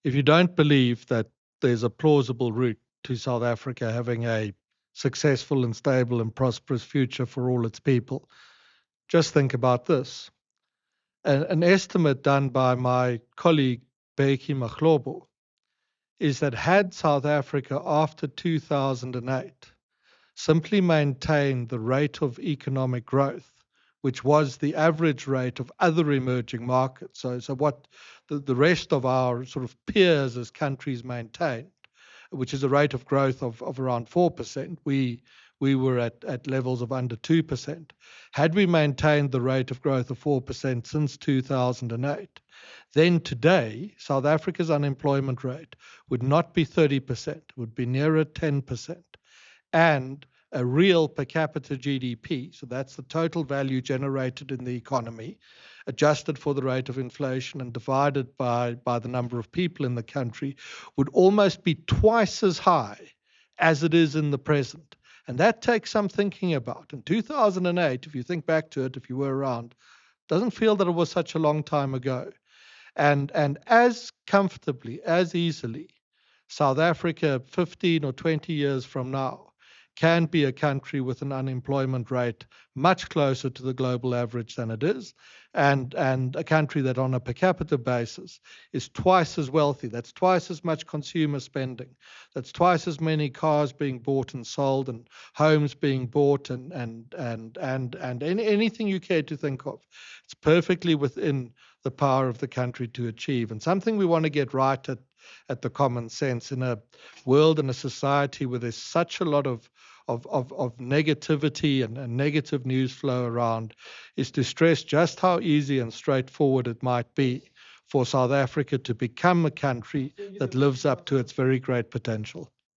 If you don't believe that there's a plausible route to South Africa having a successful and stable and prosperous future for all its people, just think about this. An estimate done by my colleague Mbeki is that had South Africa after 2008 simply maintained the rate of economic growth, which was the average rate of other emerging markets, so what the rest of our sort of peers as countries maintained, which is a rate of growth of around 4%. We were at levels of under 2%. Had we maintained the rate of growth of 4% since 2008, then today, South Africa's unemployment rate would not be 30%, it would be nearer 10%. And a real per capita GDP, so that's the total value generated in the economy, adjusted for the rate of inflation and divided by the number of people in the country, would almost be twice as high as it is in the present. And that takes some thinking about. In 2008, if you think back to it, if you were around, doesn't feel that it was such a long time ago. And as comfortably, as easily, South Africa 15 or 20 years from now can be a country with an unemployment rate much closer to the global average than it is, and a country that on a per capita basis is twice as wealthy. That's twice as much consumer spending. That's twice as many cars being bought and sold and homes being bought and anything you care to think of. It's perfectly within the power of the country to achieve. And something we want to get right at the common sense in a world and a society where there's such a lot of negativity and negative news flow around, is to stress just how easy and straightforward it might be for South Africa to become a country that lives up to its very great potential.